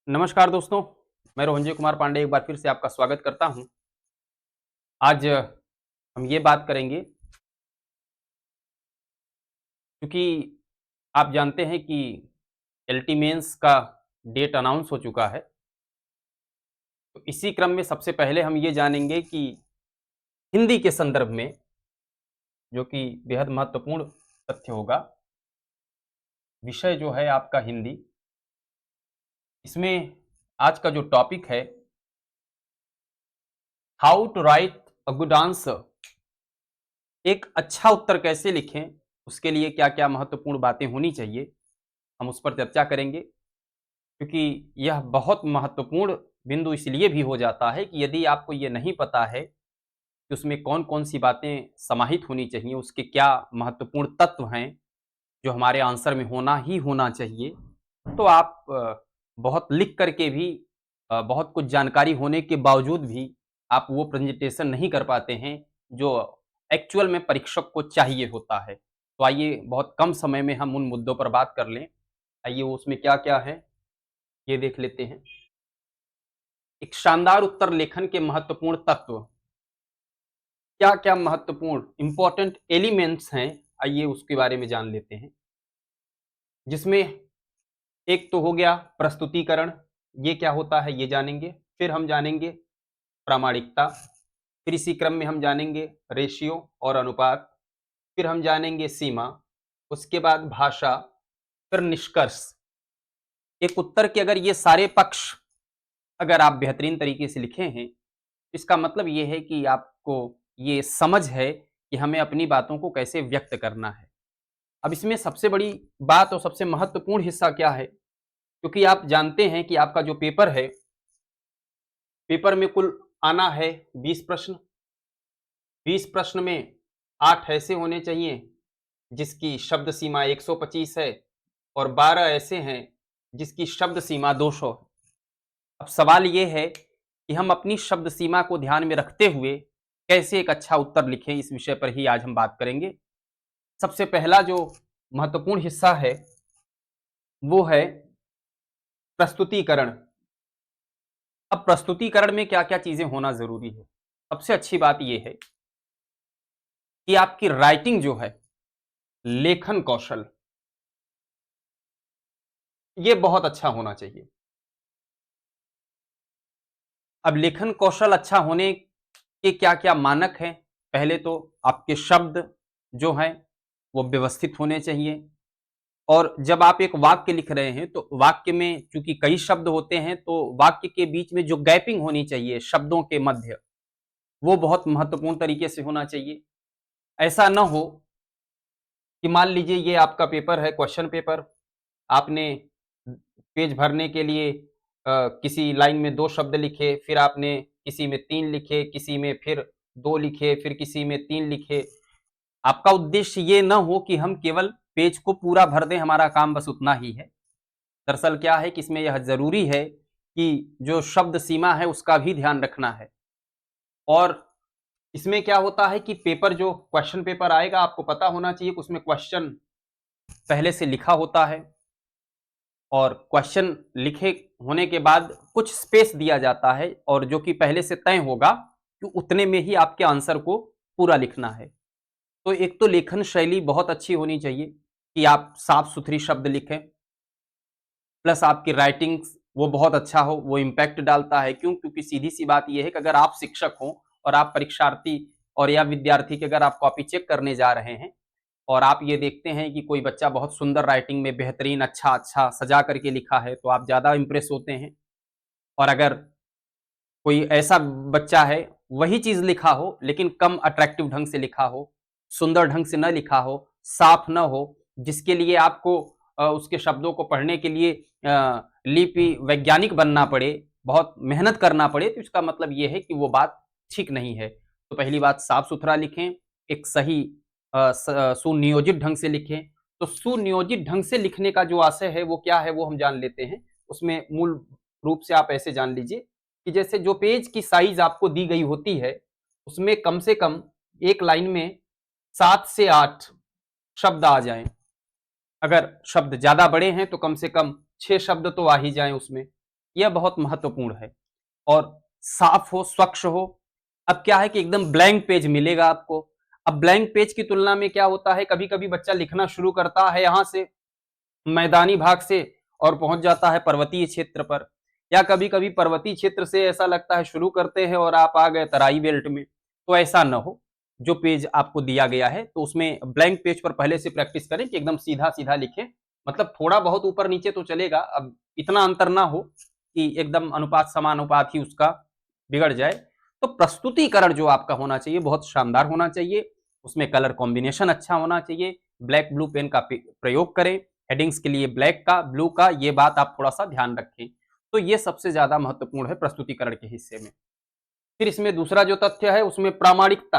नमस्कार दोस्तों, मैं रोहनजय कुमार पांडे एक बार फिर से आपका स्वागत करता हूं। आज हम ये बात करेंगे क्योंकि आप जानते हैं कि एलटी मेंस का डेट अनाउंस हो चुका है। तो इसी क्रम में सबसे पहले हम ये जानेंगे कि हिंदी के संदर्भ में, जो कि बेहद महत्वपूर्ण तथ्य होगा, विषय जो है आपका हिंदी। इसमें आज का जो टॉपिक है, how to write a good answer. एक अच्छा उत्तर कैसे लिखें, उसके लिए क्या-क्या महत्वपूर्ण बातें होनी चाहिए, हम उस पर चर्चा करेंगे। क्योंकि यह बहुत महत्वपूर्ण बिंदु इसलिए भी हो जाता है कि यदि आपको ये नहीं पता है कि उसमें कौन-कौन सी बातें समाहित होनी चाहिए, उसके क्या महत्वपूर्ण तत्व हैं, जो हमारे आंसर में होना ही होना चाहिए, तो आप बहुत लिख कर के भी बहुत कुछ जानकारी होने के बावजूद भी आप वो प्रेज़ेंटेशन नहीं कर पाते हैं, जो एक्चुअल में परीक्षक को चाहिए होता है। तो आइए बहुत कम समय में हम उन मुद्दों पर बात कर लें। आइए वो उसमें क्या-क्या है, ये देख लेते हैं। एक शानदार उत्तर लेखन के महत्वपूर्ण तत्व, क्या-क्या महत्वपूर्ण इम्पोर्टेंट एलिमेंट्स हैं, आइए उसके बारे में जान लेते हैं। जिसमें एक तो हो गया प्रस्तुतिकरण, ये क्या होता है ये जानेंगे। फिर हम जानेंगे प्रामाणिकता, फिर इसी क्रम में हम जानेंगे रेशियो और अनुपात, फिर हम जानेंगे सीमा, उसके बाद भाषा, फिर निष्कर्ष। एक उत्तर के अगर ये सारे पक्ष अगर आप बेहतरीन तरीके से लिखे हैं, इसका मतलब ये है कि आपको ये समझ है कि हमें अपनी बातों को कैसे व्यक्त करना है। अब इसमें सबसे बड़ी बात और सबसे महत्वपूर्ण हिस्सा क्या है? क्योंकि आप जानते हैं कि आपका जो पेपर है, पेपर में कुल आना है 20 प्रश्न। 20 प्रश्न में 8 ऐसे होने चाहिए जिसकी शब्द सीमा 125 है और 12 ऐसे हैं जिसकी शब्द सीमा 200 है। अब सवाल ये है कि हम अपनी शब्द सीमा को ध्यान में रखते हुए कैसे एक अच्छा उत्तर लिखें, इस विषय पर ही आज हम बात करेंगे। सबसे पहला जो महत्वपूर्ण हिस्सा है, वो है प्रस्तुतिकरण। अब प्रस्तुतिकरण में क्या-क्या चीज़ें होना ज़रूरी है? सबसे अच्छी बात ये है कि आपकी राइटिंग जो है, लेखन कौशल, ये बहुत अच्छा होना चाहिए। अब लेखन कौशल अच्छा होने के क्या-क्या मानक हैं? पहले तो आपके शब्द जो हैं, वो व्यवस्थित होने चाहिए। और जब आप एक वाक्य लिख रहे हैं, तो वाक्य में चूँकि कई शब्द होते हैं, तो वाक्य के बीच में जो गैपिंग होनी चाहिए शब्दों के मध्य, वो बहुत महत्वपूर्ण तरीके से होना चाहिए। ऐसा ना हो कि मान लीजिए ये आपका पेपर है, क्वेश्चन पेपर, आपने पेज भरने के लिए किसी लाइन में 2 शब्द लिखे, फिर आपने किसी में 3 लिखे, किसी में फिर 2 लिखे, फिर किसी में 3 लिखे। आपका उद्देश्य ये ना हो कि हम केवल पेज को पूरा भर दें, हमारा काम बस उतना ही है। दरअसल क्या है कि इसमें यह ज़रूरी है कि जो शब्द सीमा है उसका भी ध्यान रखना है। और इसमें क्या होता है कि पेपर जो क्वेश्चन पेपर आएगा, आपको पता होना चाहिए कि उसमें क्वेश्चन पहले से लिखा होता है और क्वेश्चन लिखे होने के बाद कुछ स्पेस दिया जाता है और जो कि पहले से तय होगा कि उतने में ही आपके आंसर को पूरा लिखना है। तो एक तो लेखन शैली बहुत अच्छी होनी चाहिए कि आप साफ-सुथरी शब्द लिखें, प्लस आपकी राइटिंग वो बहुत अच्छा हो, वो इम्पैक्ट डालता है। क्यों? क्योंकि सीधी-सी बात ये है कि अगर आप शिक्षक हो और आप परीक्षार्थी और या विद्यार्थी की अगर आप कॉपी चेक करने जा रहे हैं और आप ये देखते हैं कि कोई बच्चा बहुत सुंदर राइटिंग में बेहतरीन अच्छा-अच्छा सजा करके लिखा है, तो आप ज़्यादा इम्प्रेस होते हैं। और अगर कोई ऐसा बच्चा है, वही चीज़ लिखा हो, लेकिन कम अट्रैक्टिव ढंग से लिखा हो, सुंदर ढंग से न लिखा हो, साफ न हो, जिसके लिए आपको उसके शब्दों को पढ़ने के लिए लिपि वैज्ञानिक बनना पड़े, बहुत मेहनत करना पड़े, तो इसका मतलब ये है कि वो बात ठीक नहीं है। तो पहली बात साफ-सुथरा लिखें, एक सही सुनियोजित ढंग से लिखें। तो सुनियोजित ढंग से लिखने का जो आशय है, वो क्या है, वो हम जान लेते हैं। उसमें मूल रूप से आप ऐसे जान लीजिए कि जैसे जो पेज की साइज़ आपको दी गई होती है, उसमें कम से कम एक लाइन में 7 से 8 शब्द आ जाएँ। अगर शब्द ज़्यादा बड़े हैं तो कम से कम 6 शब्द तो आ ही जाएँ उसमें। यह बहुत महत्वपूर्ण है। और साफ हो, स्वच्छ हो। अब क्या है कि एकदम ब्लैंक पेज मिलेगा आपको। अब ब्लैंक पेज की तुलना में क्या होता है, कभी-कभी बच्चा लिखना शुरू करता है यहाँ से मैदानी भाग से और पहुंच जाता है पर्वतीय क्षेत्र पर, या कभी-कभी पर्वतीय क्षेत्र से ऐसा लगता है शुरू करते हैं और आप आ गए तराई बेल्ट में। तो ऐसा न हो, जो पेज आपको दिया गया है तो उसमें ब्लैंक पेज पर पहले से प्रैक्टिस करें कि एकदम सीधा-सीधा लिखें। मतलब थोड़ा बहुत ऊपर-नीचे तो चलेगा, अब इतना अंतर ना हो कि एकदम अनुपात समानुपात ही उसका बिगड़ जाए। तो प्रस्तुतिकरण जो आपका होना चाहिए बहुत शानदार होना चाहिए, उसमें कलर कॉम्बिनेशन अच्छा होना चाहिए, ब्लैक ब्लू पेन का प्रयोग करें, हेडिंग्स के लिए ब्लैक का, ब्लू का, ये बात आप थोड़ा-सा ध्यान रखें। तो ये सबसे ज़्यादा महत्वपूर्ण है प्रस्तुतिकरण के हिस्से में। फिर इसमें दूसरा जो तथ्य है उसमें प्रामाणिकता।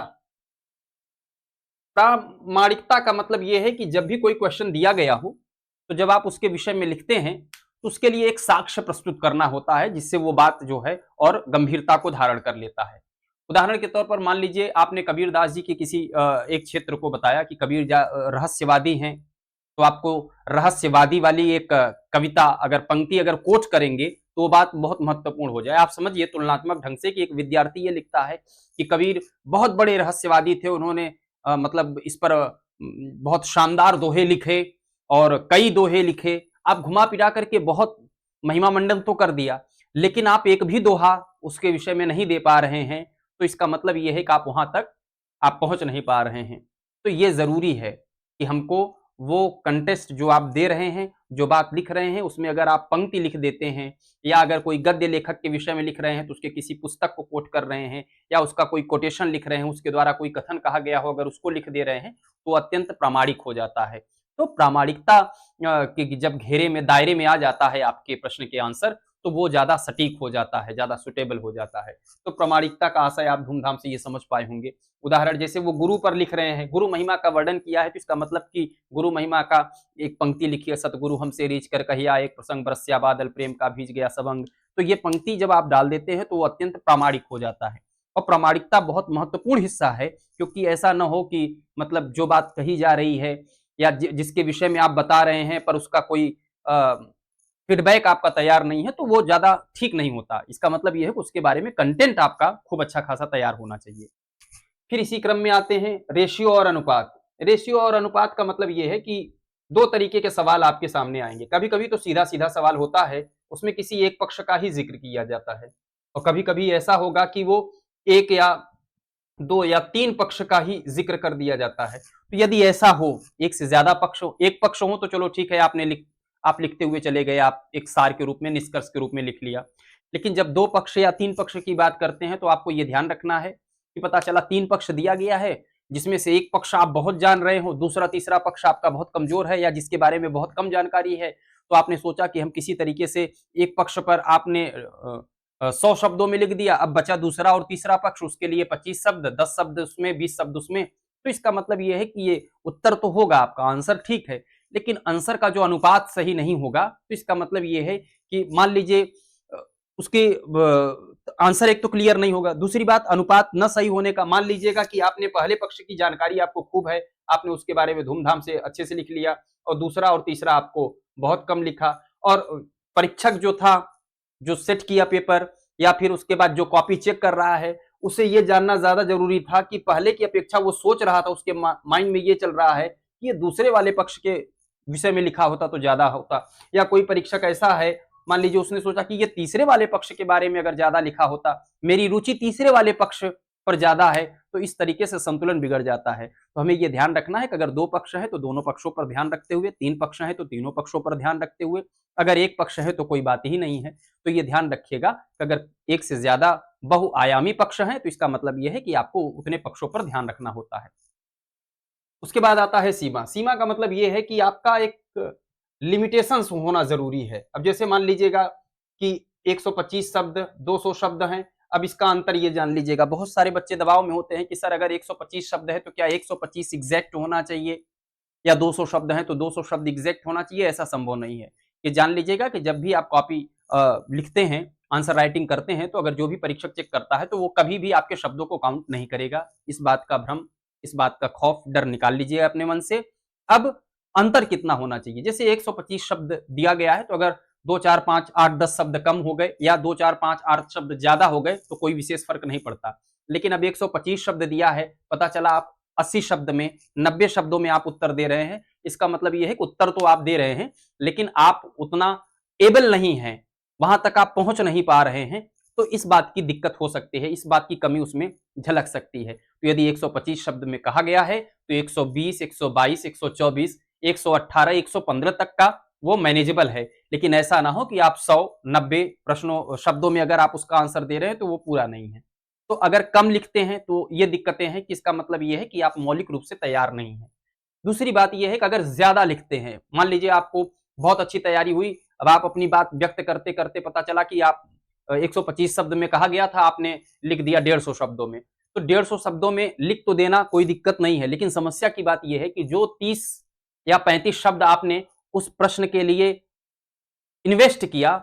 प्रामाणिकता का मतलब ये है कि जब भी कोई क्वेश्चन दिया गया हो, तो जब आप उसके विषय में लिखते हैं, तो उसके लिए एक साक्ष्य प्रस्तुत करना होता है, जिससे वो बात जो है और गंभीरता को धारण कर लेता है। उदाहरण के तौर पर मान लीजिए आपने कबीरदास जी के किसी एक क्षेत्र को बताया कि कबीर रहस्यवादी हैं, तो आपको रहस्यवादी वाली एक कविता अगर पंक्ति अगर कोट करेंगे, तो वो बात बहुत महत्वपूर्ण हो जाए। आप समझिए तुलनात्मक ढंग से कि एक विद्यार्थी ये लिखता है कि कबीर बहुत बड़े रहस्यवादी थे, उन्होंने मतलब इस पर बहुत शानदार दोहे लिखे और कई दोहे लिखे। आप घुमा-फिरा करके बहुत महिमा मंडन तो कर दिया, लेकिन आप एक भी दोहा उसके विषय में नहीं दे पा रहे हैं, तो इसका मतलब ये है कि आप वहाँ तक आप पहुँच नहीं पा रहे हैं। तो ये ज़रूरी है कि हमको वो कंटेस्ट जो आप दे रहे हैं, जो बात लिख रहे हैं, उसमें अगर आप पंक्ति लिख देते हैं या अगर कोई गद्य लेखक के विषय में लिख रहे हैं, तो उसके किसी पुस्तक को कोट कर रहे हैं या उसका कोई कोटेशन लिख रहे हैं, उसके द्वारा कोई कथन कहा गया हो, अगर उसको लिख दे रहे हैं, तो अत्यंत प्रामाणिक हो जाता है। तो प्रामाणिकता के जब घेरे में, दायरे में आ जाता है आपके प्रश्न के आंसर, तो वो ज़्यादा सटीक हो जाता है, ज़्यादा सूटेबल हो जाता है। तो प्रामाणिकता का आशय आप धूमधाम से ये समझ पाए होंगे। उदाहरण जैसे वो गुरु पर लिख रहे हैं, गुरु महिमा का वर्णन किया है, तो इसका मतलब कि गुरु महिमा का एक पंक्ति लिखी है, सतगुरु हमसे रीझ कर कहिया, एक प्रसंग बरस्या बादल, प्रेम का भीज गया सबंग। तो ये पंक्ति जब आप डाल देते हैं, तो वो अत्यंत प्रामाणिक हो जाता है। और प्रामाणिकता बहुत महत्वपूर्ण हिस्सा है, क्योंकि ऐसा न हो कि मतलब जो बात कही जा रही है या जिसके विषय में आप बता रहे हैं, पर उसका कोई फीडबैक आपका तैयार नहीं है, तो वो ज़्यादा ठीक नहीं होता। इसका मतलब ये है कि उसके बारे में कंटेंट आपका खूब अच्छा खासा तैयार होना चाहिए। फिर इसी क्रम में आते हैं रेशियो और अनुपात। रेशियो और अनुपात का मतलब ये है कि 2 तरीके के सवाल आपके सामने आएँगे। कभी-कभी तो सीधा-सीधा सवाल होता है, उसमें किसी एक पक्ष का ही ज़िक्र किया जाता है और कभी-कभी ऐसा होगा कि वो 1 या 2 या 3 पक्ष का ही ज़िक्र कर दिया जाता है। तो यदि ऐसा हो, एक से ज़्यादा पक्ष हो, एक पक्ष हो तो चलो ठीक है, आप लिखते हुए चले गए, आप एक सार के रूप में, निष्कर्ष के रूप में लिख लिया। लेकिन जब 2 पक्ष या 3 पक्ष की बात करते हैं, तो आपको ये ध्यान रखना है कि पता चला 3 पक्ष दिया गया है, जिसमें से एक पक्ष आप बहुत जान रहे हो, दूसरा तीसरा पक्ष आपका बहुत कमज़ोर है या जिसके बारे में बहुत कम जानकारी है। तो आपने सोचा कि हम किसी तरीके से एक पक्ष पर आपने 100 शब्दों में लिख दिया, अब बचा दूसरा और तीसरा पक्ष, उसके लिए 25 शब्द, 10 शब्द उसमें, 20 शब्द उसमें। तो इसका मतलब ये है कि ये उत्तर तो होगा आपका, आंसर ठीक है, लेकिन आंसर का जो अनुपात सही नहीं होगा, तो इसका मतलब ये है कि मान लीजिए उसके आंसर एक तो क्लियर नहीं होगा, दूसरी बात अनुपात न सही होने का, मान लीजिएगा कि आपने पहले पक्ष की जानकारी आपको खूब है, आपने उसके बारे में धूमधाम से अच्छे से लिख लिया और दूसरा और तीसरा आपको बहुत कम लिखा और परीक्षक जो था, जो सेट किया पेपर या फिर उसके बाद जो कॉपी चेक कर रहा है, उसे ये जानना ज़्यादा ज़रूरी था कि पहले की अपेक्षा वो सोच रहा था, उसके माइंड में ये चल रहा है कि ये दूसरे वाले पक्ष के विषय में लिखा होता तो ज़्यादा होता, या कोई परीक्षक ऐसा है, मान लीजिए उसने सोचा कि ये तीसरे वाले पक्ष के बारे में अगर ज़्यादा लिखा होता, मेरी रुचि तीसरे वाले पक्ष पर ज़्यादा है, तो इस तरीके से संतुलन बिगड़ जाता है। तो हमें ये ध्यान रखना है कि अगर 2 पक्ष हैं, तो दोनों पक्षों पर ध्यान रखते हुए, 3 पक्ष हैं, तो तीनों पक्षों पर ध्यान रखते हुए, अगर 1 पक्ष है, तो कोई बात ही नहीं है। तो ये ध्यान रखिएगा कि अगर 1 से ज़्यादा बहुआयामी पक्ष हैं, तो इसका मतलब ये है कि आपको उतने पक्षों पर ध्यान रखना होता है। उसके बाद आता है सीमा। सीमा का मतलब ये है कि आपका एक लिमिटेशंस होना ज़रूरी है। अब जैसे मान लीजिएगा कि 125 शब्द, 200 शब्द हैं, अब इसका अंतर ये जान लीजिएगा। बहुत सारे बच्चे दबाव में होते हैं कि सर अगर 125 शब्द है तो क्या 125 एग्ज़ैक्ट होना चाहिए या 200 शब्द हैं तो 200 शब्द एग्ज़ैक्ट होना चाहिए? ऐसा संभव नहीं है। ये जान लीजिएगा कि जब भी आप कॉपी लिखते हैं, आंसर राइटिंग करते हैं, तो अगर जो भी परीक्षक चेक करता है तो वो कभी भी आपके शब्दों को काउंट नहीं करेगा। इस बात का भ्रम, इस बात का खौफ, डर निकाल लीजिए अपने मन से। अब अंतर कितना होना चाहिए? जैसे 125 शब्द दिया गया है, तो अगर 2 4 5 8 10 शब्द कम हो गए या 2 4 5 8 शब्द ज्यादा हो गए तो कोई विशेष फर्क नहीं पड़ता। लेकिन अब 125 शब्द दिया है, पता चला आप 80 शब्द में 90 शब्दों में आप उत्तर दे रहे हैं, इसका मतलब यह है कि उत्तर तो आप दे रहे हैं लेकिन आप उतना एबल नहीं हैं, वहां तक आप पहुंच नहीं पा रहे हैं, तो इस बात की दिक्कत हो सकती है, इस बात की कमी उसमें झलक सकती है। तो यदि 125 शब्द में कहा गया है तो 120, 122, 124, 118, 115 तक का वो मैनेजेबल है। लेकिन ऐसा ना हो कि आप 100, 90 प्रश्नों शब्दों में अगर आप उसका आंसर दे रहे हैं तो वो पूरा नहीं है। तो अगर कम लिखते हैं तो ये दिक्कतें हैं कि इसका मतलब ये है कि आप मौलिक रूप से तैयार नहीं हैं। दूसरी बात यह है कि अगर ज्यादा लिखते हैं, मान लीजिए आपको बहुत अच्छी तैयारी हुई, अब आप अपनी बात व्यक्त करते करते पता चला कि आप 125 शब्द में कहा गया था, आपने लिख दिया 150 शब्दों में, तो 150 शब्दों में लिख तो देना कोई दिक्कत नहीं है, लेकिन समस्या की बात यह है कि जो 30 या 35 शब्द आपने उस प्रश्न के लिए इन्वेस्ट किया,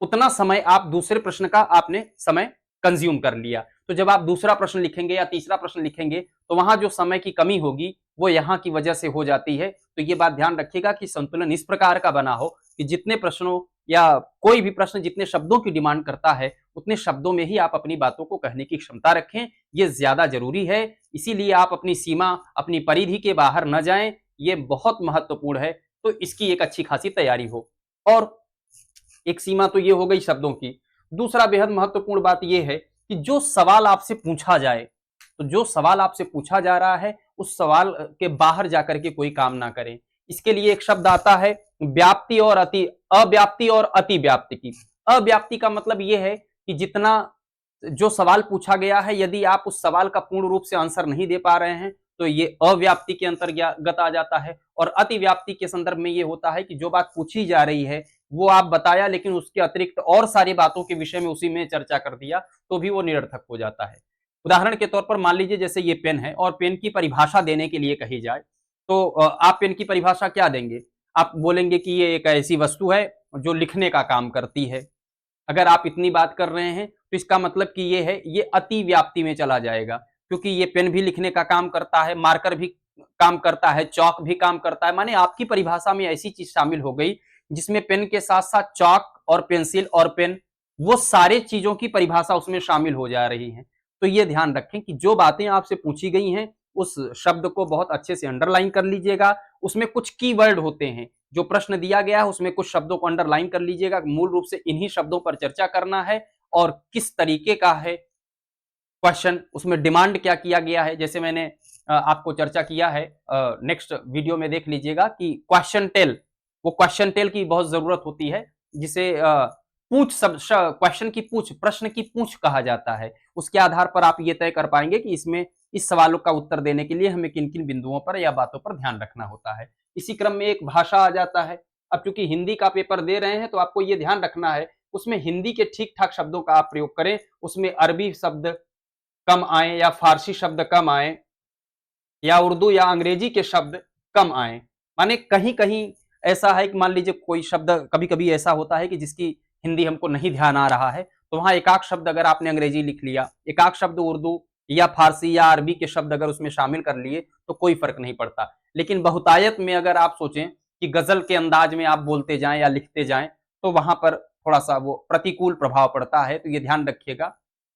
उतना समय आप दूसरे प्रश्न का आपने समय कंज्यूम कर लिया। तो जब आप दूसरा प्रश्न लिखेंगे या तीसरा प्रश्न लिखेंगे तो वहां जो समय की कमी होगी वो यहां की वजह से हो जाती है। तो ये बात ध्यान रखिएगा कि संतुलन इस प्रकार का बना हो कि जितने प्रश्नों या कोई भी प्रश्न जितने शब्दों की डिमांड करता है उतने शब्दों में ही आप अपनी बातों को कहने की क्षमता रखें, ये ज्यादा जरूरी है। इसीलिए आप अपनी सीमा, अपनी परिधि के बाहर न जाएं, ये बहुत महत्वपूर्ण है। तो इसकी एक अच्छी खासी तैयारी हो। और एक सीमा तो ये हो गई शब्दों की। दूसरा बेहद महत्वपूर्ण बात यह है कि जो सवाल आपसे पूछा जाए, तो जो सवाल आपसे पूछा जा रहा है उस सवाल के बाहर जाकर के कोई काम ना करें। इसके लिए एक शब्द आता है व्याप्ति और अति, अव्याप्ति और अति व्याप्ति की। अव्याप्ति का मतलब यह है कि जितना जो सवाल पूछा गया है यदि आप उस सवाल का पूर्ण रूप से आंसर नहीं दे पा रहे हैं तो ये अव्याप्ति के अंतर्गत आ जाता है। और अति व्याप्ति के संदर्भ में ये होता है कि जो बात पूछी जा रही है वो आप बताया लेकिन उसके अतिरिक्त और सारी बातों के विषय में उसी में चर्चा कर दिया तो भी वो निरर्थक हो जाता है। उदाहरण के तौर पर मान लीजिए जैसे ये पेन है और पेन की परिभाषा देने के लिए कही जाए तो आप पेन की परिभाषा क्या देंगे? आप बोलेंगे कि ये एक ऐसी वस्तु है जो लिखने का काम करती है। अगर आप इतनी बात कर रहे हैं तो इसका मतलब कि ये है, ये अति व्याप्ति में चला जाएगा, क्योंकि ये पेन भी लिखने का काम करता है, मार्कर भी काम करता है, चौक भी काम करता है। माने आपकी परिभाषा में ऐसी चीज शामिल हो गई जिसमें पेन के साथ साथ चौक और पेंसिल और पेन, वो सारे चीजों की परिभाषा उसमें शामिल हो जा रही है। तो ये ध्यान रखें कि जो बातें आपसे पूछी गई हैं उस शब्द को बहुत अच्छे से अंडरलाइन कर लीजिएगा। उसमें कुछ कीवर्ड होते हैं, जो प्रश्न दिया गया है उसमें कुछ शब्दों को अंडरलाइन कर लीजिएगा। मूल रूप से इन्हीं शब्दों पर चर्चा करना है और किस तरीके का है क्वेश्चन, उसमें डिमांड क्या किया गया है। जैसे मैंने आपको चर्चा किया है, नेक्स्ट वीडियो में देख लीजिएगा कि क्वेश्चन टेल, वो क्वेश्चन टेल की बहुत जरूरत होती है जिसे पूछ सब क्वेश्चन की पूछ, प्रश्न की पूछ कहा जाता है। उसके आधार पर आप ये तय कर पाएंगे कि इसमें इस सवालों का उत्तर देने के लिए हमें किन किन बिंदुओं पर या बातों पर ध्यान रखना होता है। इसी क्रम में एक भाषा आ जाता है। अब चूंकि हिंदी का पेपर दे रहे हैं तो आपको ये ध्यान रखना है उसमें हिंदी के ठीक ठाक शब्दों का आप प्रयोग करें, उसमें अरबी शब्द कम आए या फारसी शब्द कम आए या उर्दू या अंग्रेजी के शब्द कम आए। माने कहीं कहीं ऐसा है कि मान लीजिए कोई शब्द कभी कभी ऐसा होता है कि जिसकी हिंदी हमको नहीं ध्यान आ रहा है, तो वहां एकाक शब्द अगर आपने अंग्रेजी लिख लिया, एकाक शब्द उर्दू या फारसी या अरबी के शब्द अगर उसमें शामिल कर लिए तो कोई फर्क नहीं पड़ता। लेकिन बहुतायत में अगर आप सोचें कि गजल के अंदाज में आप बोलते जाएं या लिखते जाएं तो वहां पर थोड़ा सा वो प्रतिकूल प्रभाव पड़ता है। तो ये ध्यान रखिएगा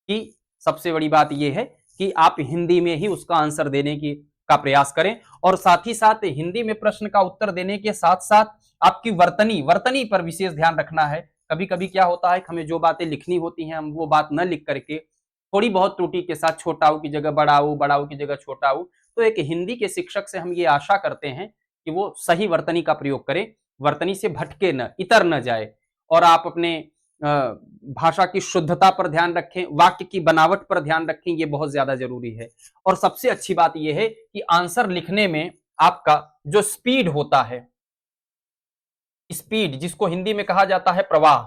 कि सबसे बड़ी बात यह है कि आप हिंदी में ही उसका आंसर देने की का प्रयास करें और साथ ही साथ हिंदी में प्रश्न का उत्तर देने के साथ साथ आपकी वर्तनी वर्तनी पर विशेष ध्यान रखना है। कभी कभी क्या होता है कि हमें जो बातें लिखनी होती हैं हम वो बात न लिख करके थोड़ी बहुत त्रुटि के साथ छोटा ऊ की जगह बड़ा ऊ, बड़ा ऊ की जगह छोटा ऊ। तो एक हिंदी के शिक्षक से हम ये आशा करते हैं कि वो सही वर्तनी का प्रयोग करें, वर्तनी से भटके न, इतर न जाए। और आप अपने भाषा की शुद्धता पर ध्यान रखें, वाक्य की बनावट पर ध्यान रखें, ये बहुत ज्यादा जरूरी है। और सबसे अच्छी बात यह है कि आंसर लिखने में आपका जो स्पीड होता है, स्पीड जिसको हिंदी में कहा जाता है प्रवाह,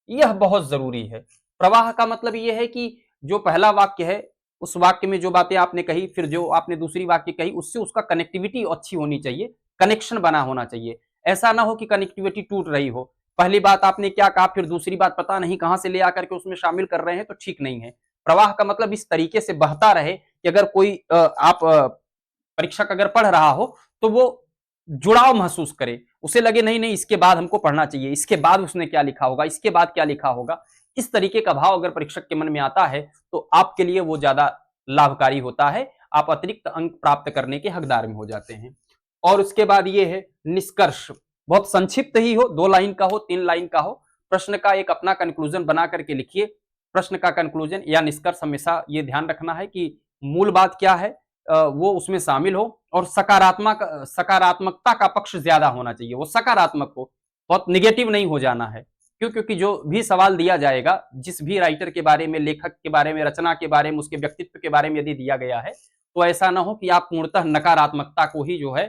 यह बहुत जरूरी है। प्रवाह का मतलब यह है कि जो पहला वाक्य है उस वाक्य में जो बातें आपने कही, फिर जो आपने दूसरी वाक्य कही, उससे उसका कनेक्टिविटी अच्छी होनी चाहिए, कनेक्शन बना होना चाहिए। ऐसा ना हो कि कनेक्टिविटी टूट रही हो, पहली बात आपने क्या कहा फिर दूसरी बात पता नहीं कहां से ले आकर के उसमें शामिल कर रहे हैं, तो ठीक नहीं है। प्रवाह का मतलब इस तरीके से बहता रहे कि अगर कोई आप परीक्षक अगर पढ़ रहा हो तो वो जुड़ाव महसूस करे, उसे लगे नहीं नहीं इसके बाद हमको पढ़ना चाहिए, इसके बाद उसने क्या लिखा होगा, इसके बाद क्या लिखा होगा, इस तरीके का भाव अगर परीक्षक के मन में आता है तो आपके लिए वो ज्यादा लाभकारी होता है, आप अतिरिक्त अंक प्राप्त करने के हकदार में हो जाते हैं। और उसके बाद ये है निष्कर्ष, बहुत संक्षिप्त ही हो, 2 लाइन का हो, 3 लाइन का हो, प्रश्न का एक अपना कंक्लूजन बना करके लिखिए। प्रश्न का कंक्लूजन या निष्कर्ष हमेशा ये ध्यान रखना है कि मूल बात क्या है वो उसमें शामिल हो, और सकारात्मकता का पक्ष ज्यादा होना चाहिए, वो सकारात्मक हो, बहुत निगेटिव नहीं हो जाना है। क्यों? क्योंकि जो भी सवाल दिया जाएगा, जिस भी राइटर के बारे में, लेखक के बारे में, रचना के बारे में, उसके व्यक्तित्व के बारे में यदि दिया गया है तो ऐसा ना हो कि आप पूर्णतः नकारात्मकता को ही जो है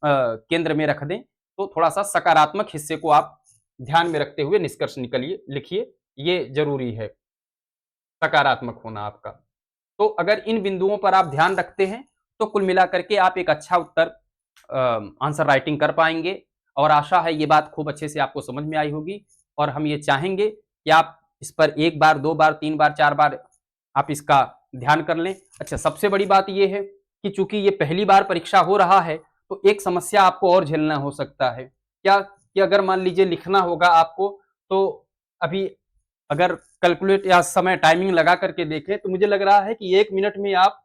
केंद्र में रख दें। तो थोड़ा सा सकारात्मक हिस्से को आप ध्यान में रखते हुए निष्कर्ष निकलिए, लिखिए, ये जरूरी है सकारात्मक होना आपका। तो अगर इन बिंदुओं पर आप ध्यान रखते हैं तो कुल मिलाकर के आप एक अच्छा उत्तर आंसर राइटिंग कर पाएंगे, और आशा है ये बात खूब अच्छे से आपको समझ में आई होगी। और हम ये चाहेंगे कि आप इस पर 1 बार, 2 बार, 3 बार, 4 बार आप इसका ध्यान कर लें। अच्छा, सबसे बड़ी बात ये है कि चूंकि ये पहली बार परीक्षा हो रहा है तो एक समस्या आपको और झेलना हो सकता है। क्या कि अगर मान लीजिए लिखना होगा आपको, तो अभी अगर कैलकुलेट या समय टाइमिंग लगा करके देखें तो मुझे लग रहा है कि 1 मिनट में आप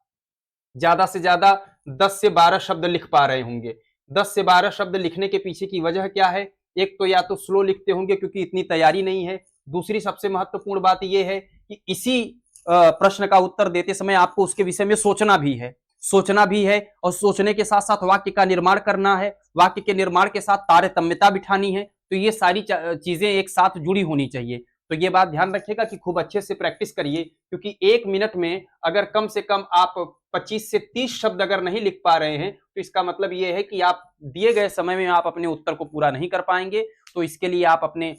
ज्यादा से ज्यादा 10 से 12 शब्द लिख पा रहे होंगे। 10 से 12 शब्द लिखने के पीछे की वजह क्या है? एक तो या तो स्लो लिखते होंगे क्योंकि इतनी तैयारी नहीं है। दूसरी सबसे महत्वपूर्ण बात यह है कि इसी प्रश्न का उत्तर देते समय आपको उसके विषय में सोचना भी है, और सोचने के साथ साथ वाक्य का निर्माण करना है, वाक्य के निर्माण के साथ तारतम्यता बिठानी है। तो ये सारी चीजें एक साथ जुड़ी होनी चाहिए। तो ये बात ध्यान रखिएगा कि खूब अच्छे से प्रैक्टिस करिए, क्योंकि 1 मिनट में अगर कम से कम आप 25 से 30 शब्द अगर नहीं लिख पा रहे हैं तो इसका मतलब ये है कि आप दिए गए समय में आप अपने उत्तर को पूरा नहीं कर पाएंगे। तो इसके लिए आप अपने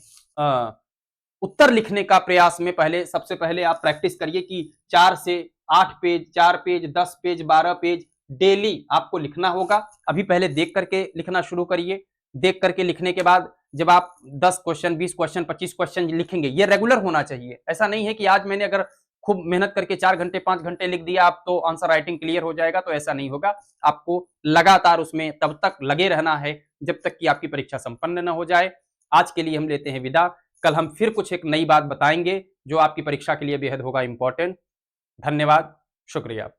उत्तर लिखने का प्रयास में सबसे पहले आप प्रैक्टिस करिए कि 4 से 8 page, 4 page, 10 page, 12 page daily आपको लिखना होगा। अभी पहले देख करके लिखना शुरू करिए। देख करके लिखने के बाद जब आप 10 क्वेश्चन, 20 क्वेश्चन, 25 क्वेश्चन लिखेंगे, ये रेगुलर होना चाहिए। ऐसा नहीं है कि आज मैंने अगर खूब मेहनत करके 4 घंटे, 5 घंटे लिख दिया आप तो आंसर राइटिंग क्लियर हो जाएगा, तो ऐसा नहीं होगा। आपको लगातार उसमें तब तक लगे रहना है जब तक कि आपकी परीक्षा संपन्न न हो जाए। आज के लिए हम लेते हैं विदा। कल हम फिर कुछ एक नई बात बताएंगे जो आपकी परीक्षा के लिए बेहद होगा इंपॉर्टेंट। धन्यवाद, शुक्रिया।